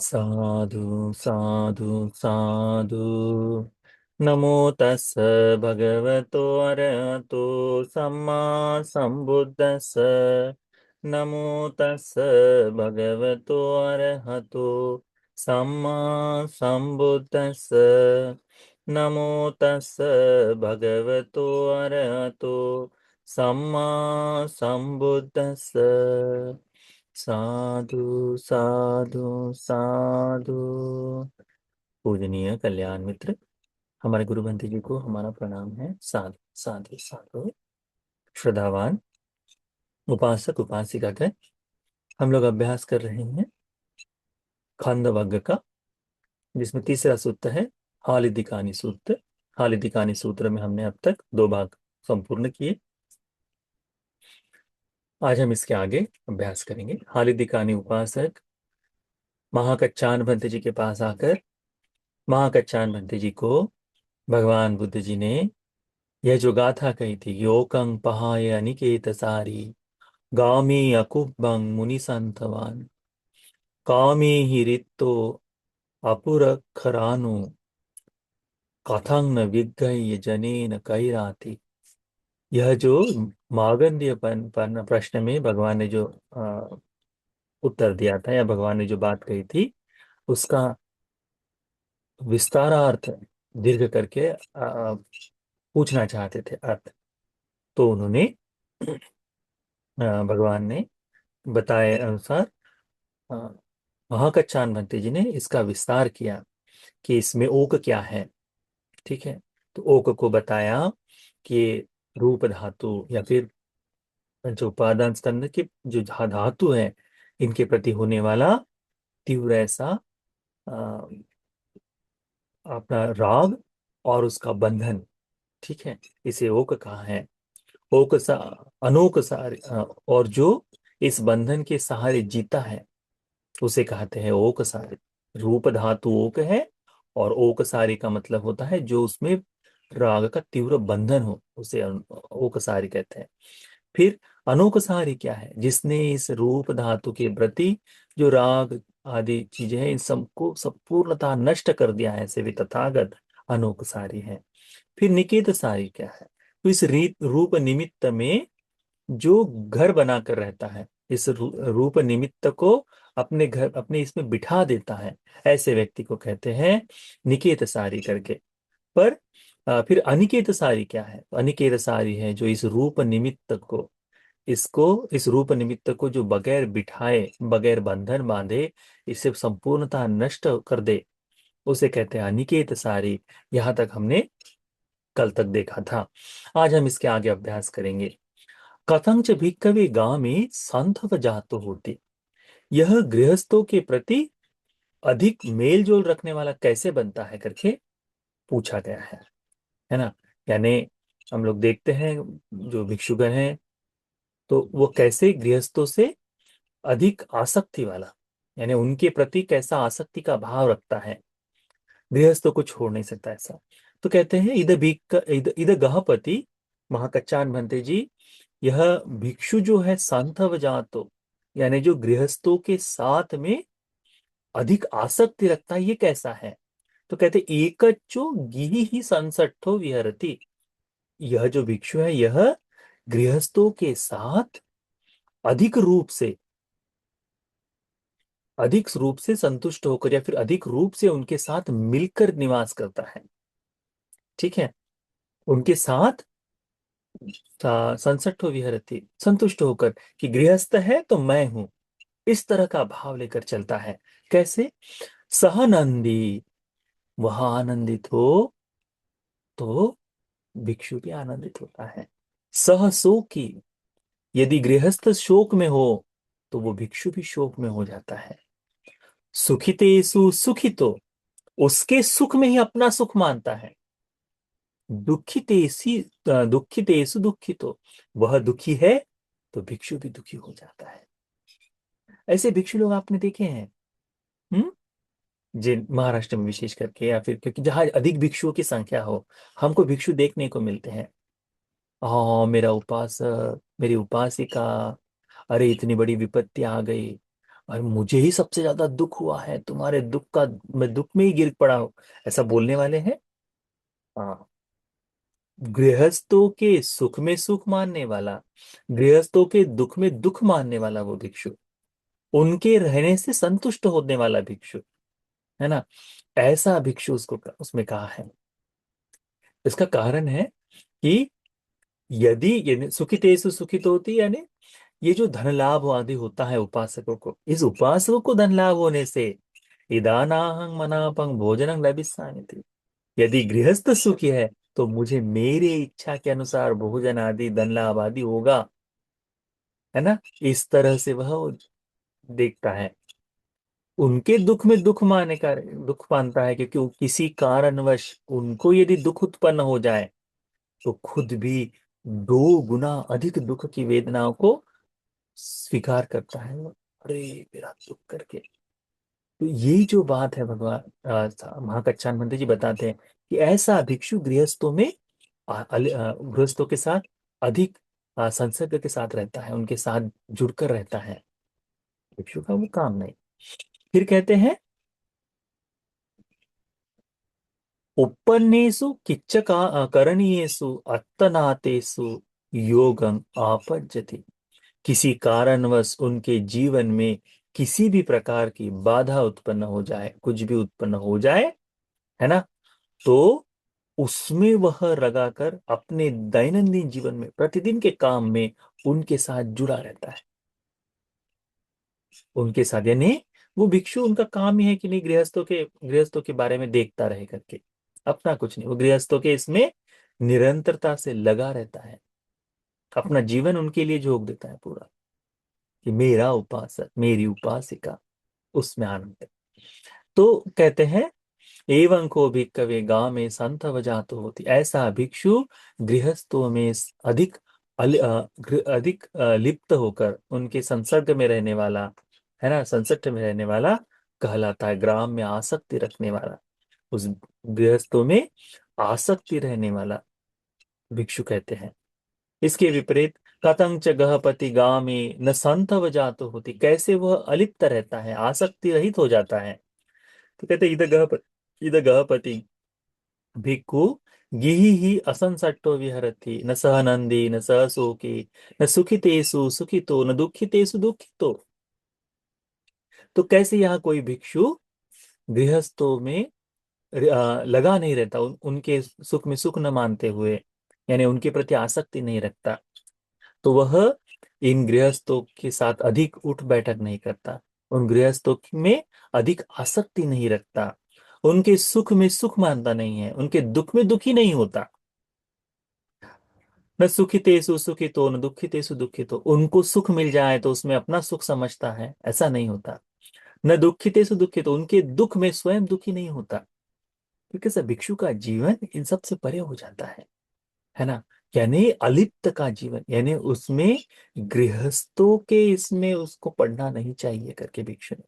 साधु साधु साधु। नमो तस्स भगवतो अरहतो सम्मा संबुद्दस्स। नमो तस्स भगवतो अरहतो सम्मा संबुद्दस्स। नमो तस्स भगवतो अरहतो सम्मा संबुद्दस्स। साधु साधु साधु। पूजनीय कल्याण मित्र, हमारे गुरु बंधु जी को हमारा प्रणाम है। साधु साधु साधु। श्रद्धावान उपासक उपासिका का हम लोग अभ्यास कर रहे हैं खंडवग्ग का, जिसमें तीसरा सूत्र है हालिदिकानी सूत्र। हालिदिकानी सूत्र में हमने अब तक दो भाग संपूर्ण किए। आज हम इसके आगे अभ्यास करेंगे। हालिदिकानी उपासक महाकच्छान भंते जी के पास आकर महाकच्छान भंते जी को भगवान बुद्ध जी ने यह जो गाथा कही थी, योकं पहाय अनिकेत सारी गामी अकुब्बं मुनि संतवान कामी ही रित्तो अपुरखरानु कथं न विद्गह्य जनेन कैराति। यह जो मार्गंडेय प्रश्न में भगवान ने जो उत्तर दिया था, या भगवान ने जो बात कही थी, उसका विस्तारार्थ दीर्घ करके पूछना चाहते थे अर्थ। तो उन्होंने भगवान ने बताए अनुसार अ, महाकच्छान भंते जी ने इसका विस्तार किया कि इसमें ओक क्या है। ठीक है, तो ओक को बताया कि रूप धातु या फिर जो उपादान स्कंद के जो धातु है, इनके प्रति होने वाला तीव्र ऐसा अ, अपना राग और उसका बंधन। ठीक है, इसे ओक कहा है। ओक सा अनोक सार और जो इस बंधन के सहारे जीता है, उसे कहते हैं ओक सारी। रूप धातु ओक है, और ओक सारी का मतलब होता है जो उसमें राग का तीव्र बंधन हो, उसे ओक सारी कहते हैं। फिर अनोक सारी क्या है? जिसने इस रूप धातु के प्रति जो राग आदि चीजें हैं, इन सबको सब पूर्णतः नष्ट कर दिया है, ऐसे भी तथागत अनोक सारी है। फिर निकेत सारी क्या है? तो इस रूप निमित्त में जो घर बनाकर रहता है, इस रूप निमित्त को अपने घर अपने इसमें बिठा देता है, ऐसे व्यक्ति को कहते हैं निकेत सारी करके। पर फिर अनिकेत सारी क्या है? तो अनिकेत सारी है जो इस रूप निमित्त को इस रूप निमित्त को जो बगैर बिठाए बगैर बंधन बांधे इसे संपूर्णतः नष्ट कर दे, उसे कहते हैं अनिकेत सारी। यहां तक हमने कल तक देखा था। आज हम इसके आगे अभ्यास करेंगे। कथंच भिक्खवे गामे संथव जातो होती। यह गृहस्थों के प्रति अधिक मेल जोल रखने वाला कैसे बनता है करके पूछा गया है ना। यानी हम लोग देखते हैं जो भिक्षुगण हैं, तो वो कैसे गृहस्थों से अधिक आसक्ति वाला, यानी उनके प्रति कैसा आसक्ति का भाव रखता है, गृहस्थों को छोड़ नहीं सकता ऐसा। तो कहते हैं इद गहपति महाकच्चान भंते जी, यह भिक्षु जो है संथव जातो, यानी जो गृहस्थों के साथ में अधिक आसक्ति रखता है, ये कैसा है? तो कहते एकच्चो गिहि ही संसट्ठो विहरति। यह जो भिक्षु है, यह गृहस्थों के साथ अधिक रूप से संतुष्ट होकर, या फिर अधिक रूप से उनके साथ मिलकर निवास करता है। ठीक है, उनके साथ संसट्ठो विहरति, संतुष्ट होकर कि गृहस्थ है तो मैं हूं, इस तरह का भाव लेकर चलता है। कैसे? सहनंदी, वह आनंदित हो तो भिक्षु भी आनंदित होता है। सह शोकी, यदि गृहस्थ शोक में हो तो वो भिक्षु भी शोक में हो जाता है। सुखितेषु सुखितो, उसके सुख में ही अपना सुख मानता है। दुखितेषु दुखितो, वह दुखी है तो भिक्षु भी दुखी हो जाता है। ऐसे भिक्षु लोग आपने देखे हैं? हम्म, जिन महाराष्ट्र में विशेष करके, या फिर क्योंकि जहां अधिक भिक्षुओं की संख्या हो, हमको भिक्षु देखने को मिलते हैं। हाँ, मेरा उपासक, मेरी उपासिका, अरे इतनी बड़ी विपत्ति आ गई, और मुझे ही सबसे ज्यादा दुख हुआ है, तुम्हारे दुख का मैं दुख में ही गिर पड़ा हूं, ऐसा बोलने वाले हैं। हाँ, गृहस्थों के सुख में सुख मानने वाला, गृहस्थों के दुख में दुख मानने वाला वो भिक्षु, उनके रहने से संतुष्ट होने वाला भिक्षु, है ना, ऐसा भिक्षु उसको उसमें कहा है। इसका कारण है कि यदि सुखितेषु सुखितो होती, यानी ये जो धन लाभ आदि होता है उपासकों को, इस उपासकों को धन लाभ होने से इदानाहं मनापं भोजनं लभिस्सामि थी। यदि गृहस्थ सुखी है तो मुझे मेरे इच्छा के अनुसार भोजन आदि धन लाभ आदि होगा, है ना, इस तरह से वह देखता है। उनके दुख में दुख माने का दुख मानता है, क्योंकि किसी कारणवश उनको यदि दुख उत्पन्न हो जाए तो खुद भी 2 गुना अधिक दुख की वेदनाओं को स्वीकार करता है वो। अरे मेरा दुख करके, तो यही जो बात है भगवान महाकच्छान मंत्री जी बताते हैं कि ऐसा भिक्षु गृहस्थों में गृहस्थों के साथ अधिक संसर्ग के साथ रहता है, उनके साथ जुड़कर रहता है। भिक्षु का वो काम नहीं। फिर कहते हैं उपन्नेषु किच्च करणीयेषु अत्तनातेषु योगम आपज्जति। किसी कारणवश उनके जीवन में किसी भी प्रकार की बाधा उत्पन्न हो जाए, कुछ भी उत्पन्न हो जाए, है ना, तो उसमें वह लगाकर अपने दैनंदिन जीवन में प्रतिदिन के काम में उनके साथ जुड़ा रहता है। उनके साथ यानी वो भिक्षु, उनका काम ही है कि नहीं, गृहस्थों के बारे में देखता रहे करके, अपना कुछ नहीं, वो गृहस्थों के इसमें निरंतरता से लगा रहता है, अपना जीवन उनके लिए झोंक देता है पूरा, कि मेरा उपासक मेरी उपासिका, उसमें आनंद है। तो कहते हैं एवं को भिक्खवे गांव में संत जातो होती, ऐसा भिक्षु गृहस्थों में अधिक अधिक लिप्त होकर उनके संसर्ग में रहने वाला, है ना, संसर्ग में रहने वाला कहलाता है, ग्राम में आसक्ति रखने वाला, उस गृहस्थों में आसक्ति रहने वाला भिक्षु कहते हैं। इसके विपरीत कथंच गहपति गांव में न संतव जातो होती, कैसे वह अलिप्त रहता है, आसक्ति रहित हो जाता है। तो कहते इद गहपति भिक्खु गिहि ही असंसट्टो विहरति, न सह नंदी न सह शोके, न सुखितेषु सुखितो न दुखितेषु दुखितो। तो कैसे यहाँ कोई भिक्षु गृहस्थों में लगा नहीं रहता, उनके सुख में सुख न मानते हुए, यानी उनके प्रति आसक्ति नहीं रखता, तो वह इन गृहस्थों के साथ अधिक उठ बैठक नहीं करता, उन गृहस्थों में अधिक आसक्ति नहीं रखता, उनके सुख में सुख मानता नहीं है, उनके दुख में दुखी नहीं होता। न सुखितेषु सुखितो न दुखितेषु दुखितो, उनको सुख मिल जाए तो उसमें अपना सुख समझता है, ऐसा नहीं होता। न दुखितेषु दुखितो, उनके दुख में स्वयं दुखी नहीं होता, क्योंकि सब भिक्षु का जीवन इन सब से परे हो जाता है ना, यानी अलिप्त का जीवन, यानी उसमें गृहस्थों के इसमें उसको पढ़ना नहीं चाहिए करके भिक्षु ने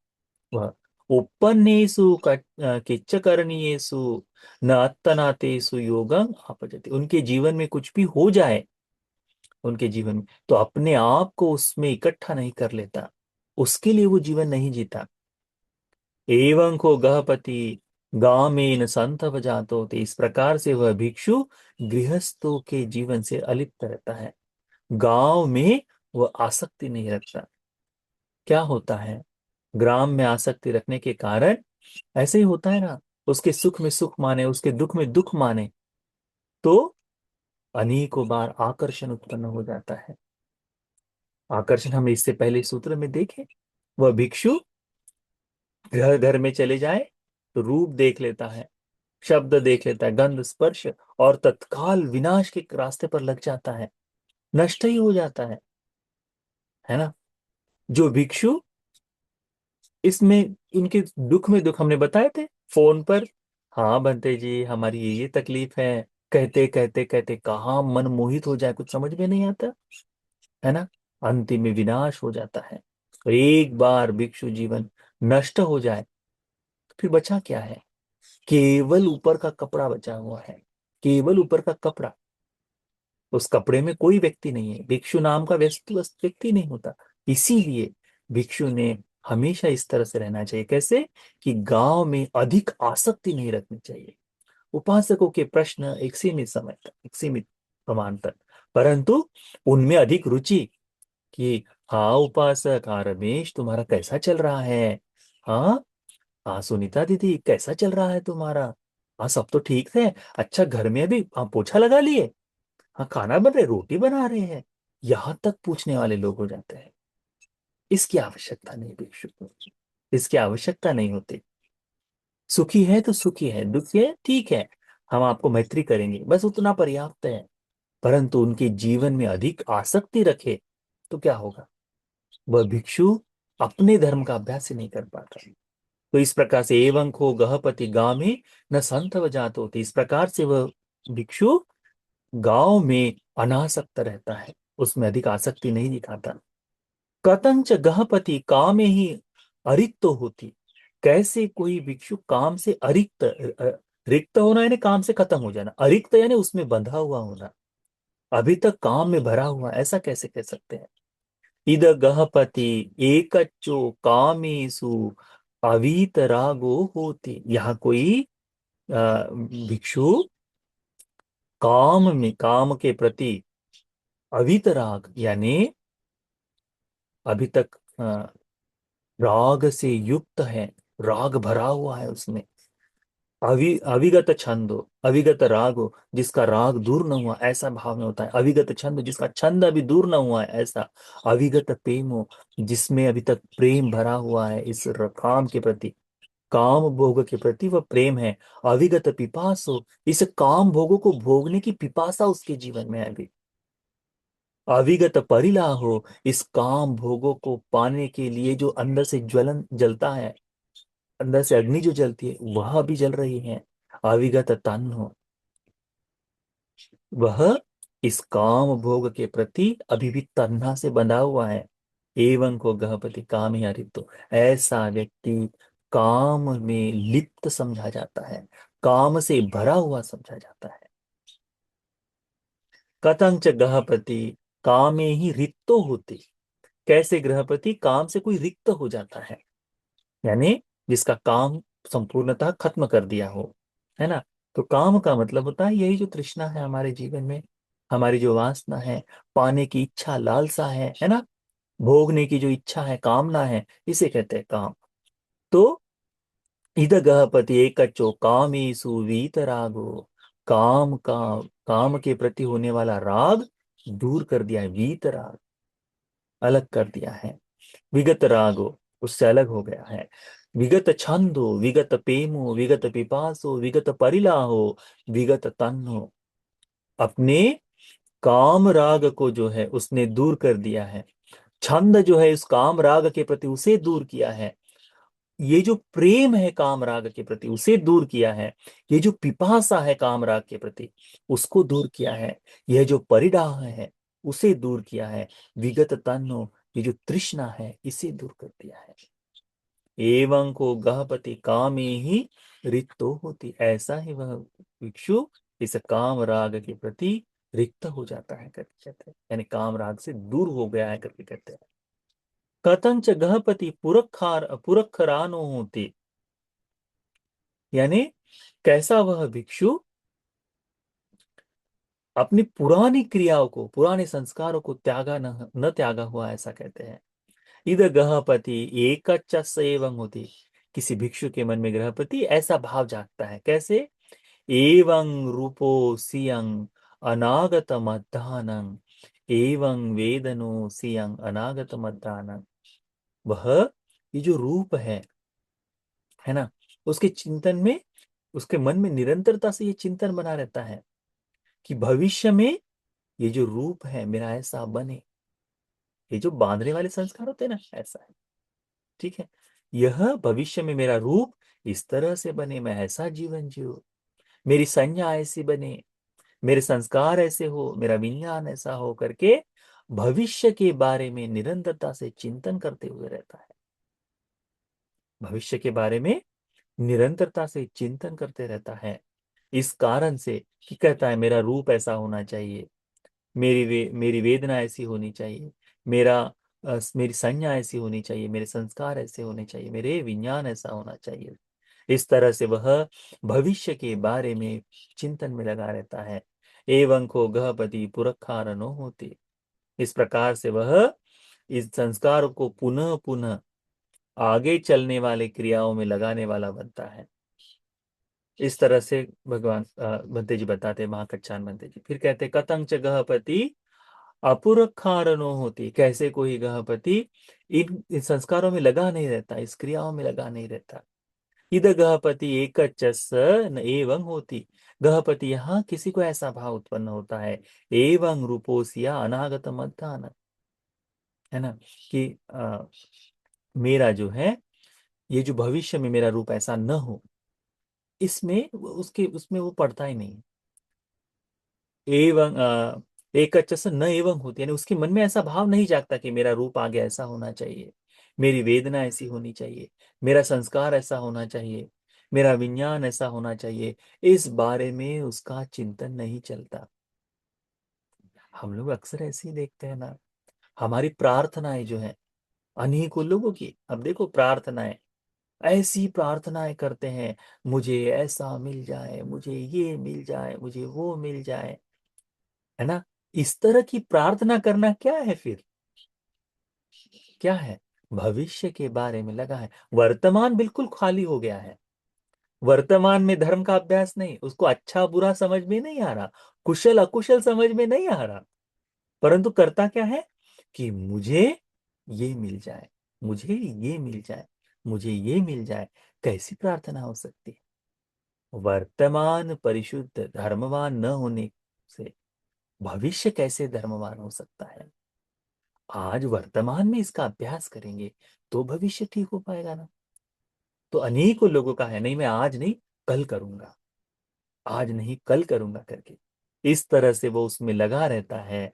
वह उपन्नेषु किच्च करणीयेषु न अत्तनातेषु योगं आपजति, उनके जीवन में कुछ भी हो जाए, उनके जीवन में तो अपने आप को उसमें इकट्ठा नहीं कर लेता, उसके लिए वो जीवन नहीं जीता। एवं को गहपति गांव में न संतव जातो होते, इस प्रकार से वह भिक्षु गृहस्थों के जीवन से अलिप्त रहता है, गांव में वह आसक्ति नहीं रखता। क्या होता है, ग्राम में आसक्ति रखने के कारण ऐसे ही होता है ना, उसके सुख में सुख माने, उसके दुख में दुख माने, तो अनेकों बार आकर्षण उत्पन्न हो जाता है। आकर्षण हम इससे पहले सूत्र में देखें, वह भिक्षु घर घर में चले जाए तो रूप देख लेता है, शब्द देख लेता है, गंध स्पर्श, और तत्काल विनाश के रास्ते पर लग जाता है, नष्ट ही हो जाता है ना। जो भिक्षु इसमें उनके दुख में दुख हमने बताए थे फोन पर, हाँ बनते जी हमारी ये तकलीफ है, कहते कहते कहते कहाँ मन मोहित हो जाए, कुछ समझ में नहीं आता, है ना, अंतिम में विनाश हो जाता है। तो एक बार भिक्षु जीवन नष्ट हो जाए तो फिर बचा क्या है, केवल ऊपर का कपड़ा बचा हुआ है, केवल ऊपर का कपड़ा, उस कपड़े में कोई व्यक्ति नहीं है, भिक्षु नाम का व्यक्ति व्यक्ति नहीं होता। इसीलिए भिक्षु ने हमेशा इस तरह से रहना चाहिए। कैसे? कि गांव में अधिक आसक्ति नहीं रखनी चाहिए। उपासकों के प्रश्न एक सीमित समय तक, एक सीमित प्रमाण तक, परंतु उनमें अधिक रुचि। कि हाँ उपासक, हाँ रमेश, तुम्हारा कैसा चल रहा है? हाँ, हाँ सुनीता दीदी, कैसा चल रहा है तुम्हारा? हाँ सब तो ठीक है। अच्छा, घर में अभी हाँ पोछा लगा लिए? हाँ खाना बन रहे, रोटी बना रहे हैं? यहाँ तक पूछने वाले लोग हो जाते हैं। इसकी आवश्यकता नहीं भिक्षु को, इसकी आवश्यकता नहीं होती। सुखी है तो सुखी है, दुखी है ठीक है, हम आपको मैत्री करेंगे, बस उतना पर्याप्त है। परंतु उनके जीवन में अधिक आसक्ति रखे तो क्या होगा? वह भिक्षु अपने धर्म का अभ्यास ही नहीं कर पाता। तो इस प्रकार से एवं को गहपति गांव में न संत व जात होते, इस प्रकार से वह भिक्षु गांव में अनासक्त रहता है, उसमें अधिक आसक्ति नहीं दिखाता। कतंच गहपति काम में ही अरिक्त होती। कैसे कोई भिक्षु काम से अरिक्त, रिक्त होना यानी काम से खत्म हो जाना, अरिक्त यानी उसमें बंधा हुआ होना, अभी तक काम में भरा हुआ, ऐसा कैसे कह सकते हैं? इद गहपति एकच्चो कामेसु अवीत रागो होती। यहाँ कोई भिक्षु काम में, काम के प्रति अवीत राग यानी अभी तक राग से युक्त है, राग भरा हुआ है उसमें। अविगत छंदो, अविगत राग हो जिसका राग दूर न हुआ, ऐसा भाव में होता है। अविगत छंद, जिसका छंद अभी दूर न हुआ है, ऐसा। अविगत प्रेम हो, जिसमें अभी तक प्रेम भरा हुआ है इस काम के प्रति, काम भोग के प्रति वह प्रेम है। अविगत पिपास हो, इस काम भोगों को भोगने की पिपासा उसके जीवन में है अभी। अविगत परिलाह हो, इस काम भोगों को पाने के लिए जो अंदर से ज्वलन जलता है, अंदर से अग्नि जो जलती है वह अभी जल रही है। अविगत तन हो, वह इस काम भोग के प्रति अभी भी तन्हा से बंधा हुआ है। एवं को गहपति काम ही हरितो, ऐसा व्यक्ति काम में लिप्त समझा जाता है, काम से भरा हुआ समझा जाता है। कथंच गृहपति कामे ही रिक्तो होते। कैसे गृहपति काम से कोई रिक्त हो जाता है, यानी जिसका काम संपूर्णतः खत्म कर दिया हो, है ना? तो काम का मतलब होता है यही जो तृष्णा है हमारे जीवन में, हमारी जो वासना है, पाने की इच्छा, लालसा है ना? भोगने की जो इच्छा है, कामना है, इसे कहते हैं काम। तो इदगहपति एकच्चो कामेषु वीतरागो, काम का, काम के प्रति होने वाला राग दूर कर दिया है, वीतराग अलग कर दिया है। विगत रागो, उससे अलग हो गया है। विगत छंदो, विगत प्रेमो, विगत पिपासो, विगत परिलाहो, विगत तन्नो, अपने काम राग को जो है उसने दूर कर दिया है। छंद जो है उस काम राग के प्रति उसे दूर किया है। ये जो प्रेम है काम राग के प्रति उसे दूर किया है। ये जो पिपासा है काम राग के प्रति उसको दूर किया है। यह जो परिडाह है उसे दूर किया है। विगत तन्नो, ये जो तृष्णा है इसे दूर कर दिया है। एवं को गहपति कामे ही रिक्तो होती, ऐसा ही वह भिक्षु इस काम राग के प्रति रिक्त हो जाता है करके कहते हैं, यानी काम राग से दूर हो गया है करके कहते हैं। कथंच गहपति पुरखरानो होती, यानी कैसा वह भिक्षु अपनी पुरानी क्रियाओं को, पुराने संस्कारों को त्यागा न त्यागा हुआ, ऐसा कहते हैं। इधर गृहपति एक एवं होती, किसी भिक्षु के मन में गृहपति ऐसा भाव जागता है। कैसे? एवं रूपो सियं अनागत मध्यानंग, एवं वेदनो सियं अनागत मध्यानंग। वह ये जो रूप है ना, उसके चिंतन में, उसके मन में निरंतरता से ये चिंतन बना रहता है कि भविष्य में ये जो रूप है मेरा ऐसा बने। ये जो बांधने वाले संस्कार होते हैं ना, ऐसा है। ठीक है, यह भविष्य में मेरा रूप इस तरह से बने, मैं ऐसा जीवन जीऊं, मेरी संज्ञा ऐसी बने, मेरे संस्कार ऐसे हो, मेरा विज्ञान ऐसा हो करके भविष्य के बारे में निरंतरता से चिंतन करते हुए रहता है। भविष्य के बारे में निरंतरता से चिंतन करते रहता है। इस कारण से कि कहता है मेरा रूप ऐसा होना चाहिए, मेरी वेदना ऐसी होनी चाहिए, मेरा मेरी संज्ञा ऐसी होनी चाहिए, मेरे संस्कार ऐसे होने चाहिए, मेरे विज्ञान ऐसा होना चाहिए। इस तरह से वह भविष्य के बारे में चिंतन में लगा रहता है। एवं को गहपति पुरखारनो होती। इस प्रकार से वह इस संस्कार को पुनः पुनः आगे चलने वाले क्रियाओं में लगाने वाला बनता है। इस तरह से भगवान भंते जी बताते हैं, महाकच्छान भंते जी फिर कहते कतंच गहपति अपुरखारनो होती। कैसे कोई गहपति इन संस्कारों में लगा नहीं रहता, इस क्रियाओं में लगा नहीं रहता। इद गहपति एक न एवं होती। गहपति यहाँ किसी को ऐसा भाव उत्पन्न होता है, एवं रूपोसिया अनागत मध्यान, है ना, कि मेरा जो है, ये जो भविष्य में मेरा रूप ऐसा न हो, इसमें उसके उसमें वो पड़ता ही नहीं। एवं एक से न एवं होती, यानी उसके मन में ऐसा भाव नहीं जागता कि मेरा रूप आगे ऐसा होना चाहिए, मेरी वेदना ऐसी होनी चाहिए, मेरा संस्कार ऐसा होना चाहिए, मेरा विज्ञान ऐसा होना चाहिए। इस बारे में उसका चिंतन नहीं चलता। हम लोग अक्सर ऐसे ही देखते हैं ना, हमारी प्रार्थनाएं जो है अनेकों लोगों की, अब देखो प्रार्थनाएं, ऐसी प्रार्थनाएं करते हैं, मुझे ऐसा मिल जाए, मुझे ये मिल जाए, मुझे वो मिल जाए, है ना। इस तरह की प्रार्थना करना क्या है फिर? क्या है? भविष्य के बारे में लगा है। वर्तमान बिल्कुल खाली हो गया है। वर्तमान में धर्म का अभ्यास नहीं, उसको अच्छा बुरा समझ में नहीं आ रहा, कुशल अकुशल समझ में नहीं आ रहा, परंतु करता क्या है कि मुझे ये मिल जाए, मुझे ये मिल जाए, मुझे ये मिल जाए। कैसी प्रार्थना हो सकती है? वर्तमान परिशुद्ध धर्मवान न होने से भविष्य कैसे धर्मवान हो सकता है? आज वर्तमान में इसका अभ्यास करेंगे तो भविष्य ठीक हो पाएगा ना। तो अनेकों लोगों का है, नहीं मैं आज नहीं कल करूंगा, आज नहीं कल करूंगा करके इस तरह से वो उसमें लगा रहता है।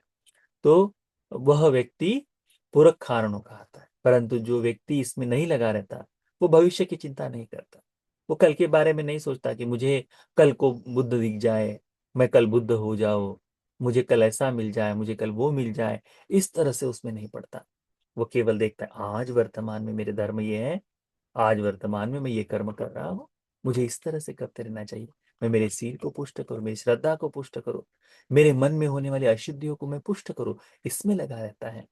तो वह व्यक्ति पुरखारणों का आता है। परंतु जो व्यक्ति इसमें नहीं लगा रहता, वो भविष्य की चिंता नहीं करता, वो कल के बारे में नहीं सोचता कि मुझे कल को बुद्ध दिख जाए, मैं कल बुद्ध हो जाऊं, मुझे कल ऐसा मिल जाए, मुझे कल वो मिल जाए। इस तरह से उसमें नहीं पड़ता। वो केवल देखता है आज वर्तमान में मेरे धर्म ये है, आज वर्तमान में मैं ये कर्म कर रहा हूँ, मुझे इस तरह से करते रहना चाहिए। मैं मेरे सील को पुष्ट करूँ, मेरी श्रद्धा को पुष्ट करूँ, मेरे मन में होने वाली अशुद्धियों को मैं पुष्ट करूँ, इसमें लगा रहता है।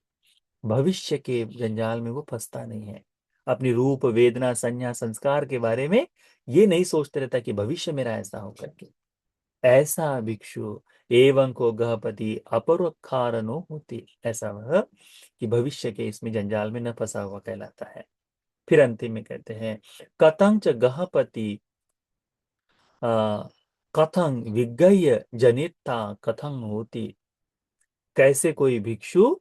भविष्य के जंजाल में वो फंसता नहीं है। अपनी रूप वेदना संज्ञा संस्कार के बारे में ये नहीं सोचते रहता कि भविष्य मेरा ऐसा हो करके। ऐसा भिक्षु एवं को गहपति अपरोक्षारनो होती, ऐसा वह कि भविष्य के इसमें जंजाल में न फंसा हुआ कहलाता है। फिर अंतिम में कहते हैं कथंच गहपति आ, कथं विज्ञय जनिता कथं होती। कैसे कोई भिक्षु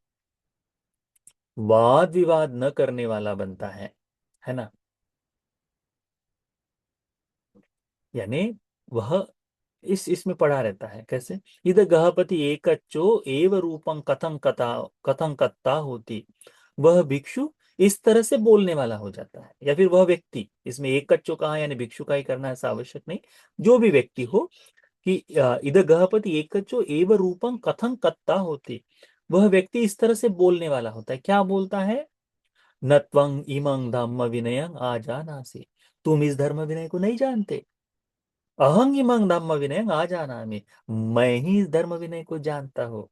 वाद विवाद न करने वाला बनता है ना। यानी वह इसमें पड़ा रहता है। कैसे? इधर गहपति एकच्चो एव रूपं कथं कत्ता होती। वह भिक्षु इस तरह से बोलने वाला हो जाता है, या फिर वह व्यक्ति, इसमें एक कच्चो कहा यानी भिक्षु का ही करना ऐसा आवश्यक नहीं, जो भी व्यक्ति हो, कि इधर गहपति एक कच्चो एव रूपं कथं कत्ता होती। वह व्यक्ति इस तरह से बोलने वाला होता है। क्या बोलता है? न त्वं इमं धम्म विनयं आजानासि। तुम इस धर्म विनय को नहीं जानते। अहं इमं धम्म विनयं आजानामि। मैं ही इस धर्म विनय को जानता हूँ।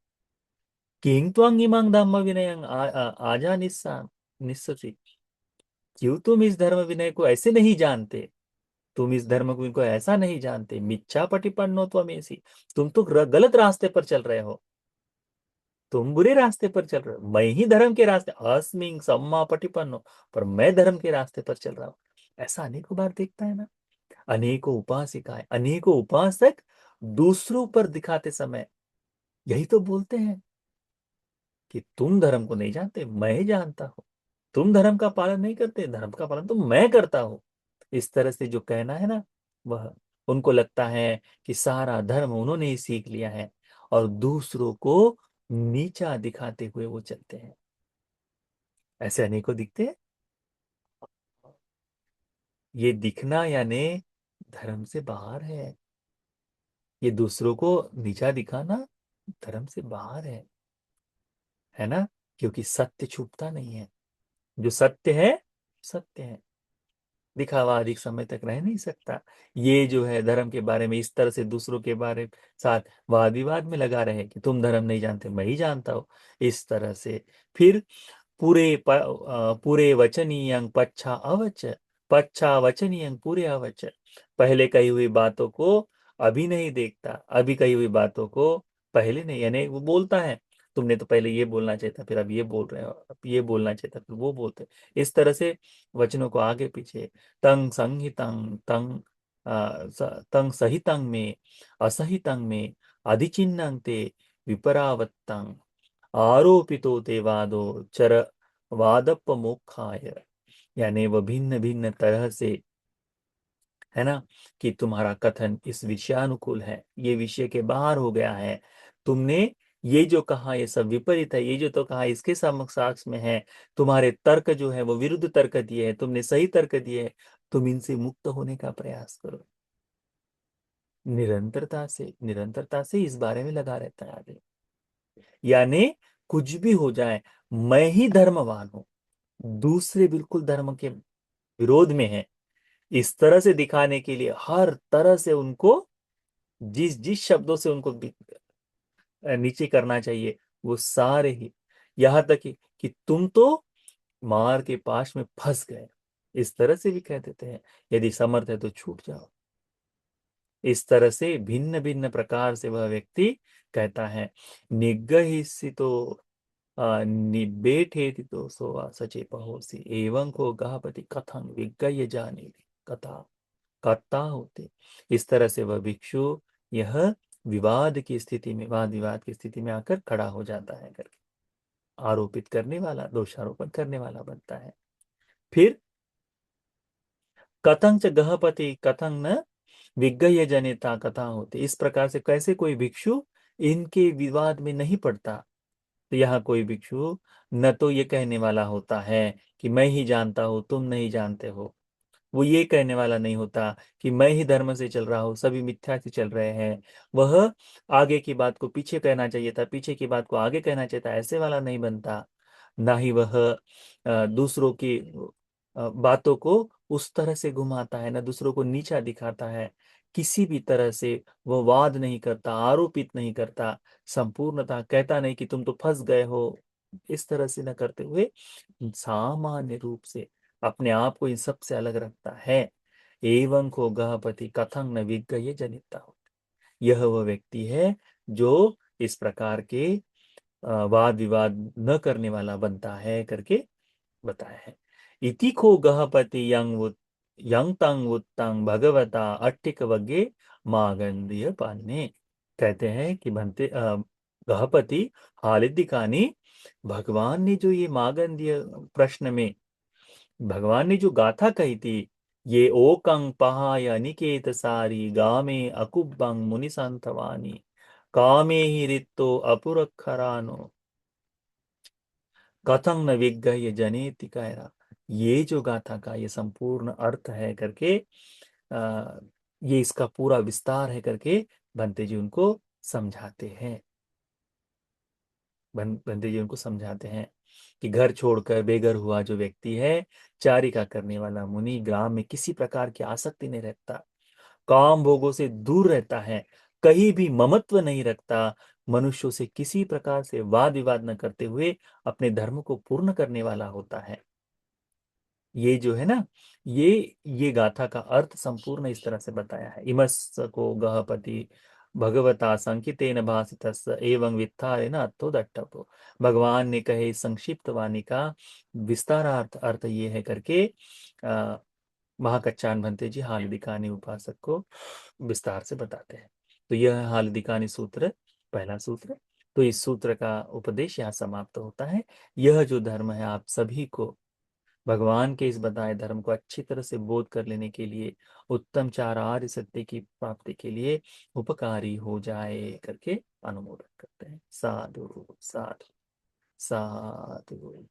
किं त्वं इमं धम्म विनयं आजानिस्सा निस्ससि। क्यों तुम इस धर्म विनय को ऐसे नहीं जानते? तुम इस धर्म को ऐसा नहीं जानते। मिच्छा पटिपन्नो त्वमेसि। तुम तो गलत रास्ते पर चल रहे हो, तुम बुरे रास्ते पर चल रहे हो। मैं ही धर्म के रास्ते, अस्मिं सम्मा पटिपन्नो, पर मैं धर्म के रास्ते पर चल रहा हूँ। ऐसा अनेकों बार देखता है ना। अनेकों उपासिकाएं, अनेकों उपासक दूसरों पर दिखाते समय यही तो बोलते हैं कि तुम धर्म को नहीं जानते, मैं ही जानता हूं। तुम धर्म का पालन नहीं करते, धर्म का पालन तो मैं करता हूं। इस तरह से जो कहना है ना, वह उनको लगता है कि सारा धर्म उन्होंने ही सीख लिया है, और दूसरों को नीचा दिखाते हुए वो चलते हैं। ऐसे अनेकों दिखते हैं। ये दिखना यानी धर्म से बाहर है। ये दूसरों को नीचा दिखाना धर्म से बाहर है ना। क्योंकि सत्य छुपता नहीं है। जो सत्य है सत्य है, दिखावा अधिक समय तक रह नहीं सकता। ये जो है धर्म के बारे में इस तरह से दूसरों के बारे साथ वाद विवाद में लगा रहे कि तुम धर्म नहीं जानते, मैं ही जानता हूँ, इस तरह से फिर पूरे वचनीयं पच्छा अवच, पच्छा वचनीयं पूरे अवच, पहले कही हुई बातों को अभी नहीं देखता, अभी कही हुई बातों को पहले नहीं, यानी वो बोलता है तुमने तो पहले ये बोलना चाहिए था, फिर अब ये बोल रहे हो, अब ये बोलना चाहिए था, फिर वो बोलते, इस तरह से वचनों को आगे पीछे, तंग संहितं तंग तंग सहितं में असहितं में अधिचिन्नं ते विपरावत्तं आरोपितो ते वादो चर वादपमोक्षाय, यानी वह भिन्न भिन्न तरह से, है ना, कि तुम्हारा कथन इस विषयानुकूल है, ये विषय के बाहर हो गया है, तुमने ये जो कहा ये सब विपरीत है, ये जो तो कहा इसके साक्ष्य में है, तुम्हारे तर्क जो है वो विरुद्ध तर्क दिए है, तुमने सही तर्क दिए है, तुम इनसे मुक्त होने का प्रयास करो। निरंतरता से इस बारे में लगा रहता है आदमी, यानी कुछ भी हो जाए, मैं ही धर्मवान हूं, दूसरे बिल्कुल धर्म के विरोध में है, इस तरह से दिखाने के लिए हर तरह से उनको जिस जिस शब्दों से उनको नीचे करना चाहिए वो सारे ही, यहां तक कि तुम तो मार के पास में फंस गए, इस तरह से भी कह देते हैं, यदि समर्थ है तो छूट जाओ। इस तरह से भिन्न भिन्न प्रकार से वह व्यक्ति कहता है, निगहिसितो निबेठेति तो सोवा सचे पहोसी, एवं को गहपति कथं विज्ञय जाने कथा करता होते। इस तरह से वह भिक्षु यह विवाद की स्थिति में, वाद विवाद की स्थिति में आकर खड़ा हो जाता है, करके आरोपित करने वाला, दोषारोपण करने वाला बनता है। फिर कथं च गहपति कथं न विज्ञय जनिता कथा होती, इस प्रकार से कैसे कोई भिक्षु इनके विवाद में नहीं पड़ता। तो यहाँ कोई भिक्षु न तो ये कहने वाला होता है कि मैं ही जानता हूं तुम नहीं जानते हो, वो ये कहने वाला नहीं होता कि मैं ही धर्म से चल रहा हूँ सभी मिथ्या से चल रहे हैं, वह आगे की बात को पीछे कहना चाहिए था, पीछे की बात को आगे कहना चाहिए था, ऐसे वाला नहीं बनता। ना ही वह दूसरों की बातों को उस तरह से घुमाता है, ना दूसरों को नीचा दिखाता है, किसी भी तरह से वह वाद नहीं करता, आरोपित नहीं करता, संपूर्णता कहता नहीं कि तुम तो फंस गए हो, इस तरह से न करते हुए सामान्य रूप से अपने आप को इन सब से अलग रखता है। एवं को गहपति कथं न विज्ञय जनिता हो, यह वह व्यक्ति है जो इस प्रकार के वाद विवाद न करने वाला बनता है, करके बताया है। इति को गहपति यंग तंग उत्तंग भगवता अट्टिक वगे मागंदीय पान्ने, कहते हैं कि बनते गहपति हालिदिकानी, भगवान ने जो ये मागंदीय प्रश्न में भगवान ने जो गाथा कही थी, ये ओकंग पहाय अनिकेत सारी गामे अकुब्बंग मुनि संतवानी, कामे ही रित्तो अपुरखरानो कथं न विज्ञय जनेति कायरा, ये जो गाथा का ये संपूर्ण अर्थ है, करके आ, ये इसका पूरा विस्तार है, करके बंते जी उनको समझाते हैं। बंते जी उनको समझाते हैं कि घर छोड़कर बेघर हुआ जो व्यक्ति है, चारिका करने वाला मुनि, ग्राम में किसी प्रकार की आसक्ति नहीं रखता, काम भोगों से दूर रहता है, कहीं भी ममत्व नहीं रखता, मनुष्यों से किसी प्रकार से वाद विवाद न करते हुए अपने धर्म को पूर्ण करने वाला होता है। ये जो है ना, ये ये गाथा का अर्थ संपूर्ण इस तरह से बताया है। इमस् को गहपति भगवता संकितेन भासितस्य एवं वित्थारेण अर्थोदट्टपो, भगवान ने कहे इस संक्षिप्त वाणी का विस्तारार्थ अर्थ ये है, करके आ, महाकच्चान भंते जी हालदिकानी उपासक को विस्तार से बताते हैं। तो यह हालदिकानी सूत्र, पहला सूत्र। तो इस सूत्र का उपदेश यहाँ समाप्त होता है। यह जो धर्म है आप सभी को भगवान के इस बताए धर्म को अच्छी तरह से बोध कर लेने के लिए, उत्तम चार आर्य सत्य की प्राप्ति के लिए उपकारी हो जाए, करके अनुमोदन करते हैं। साधु साधु साधु।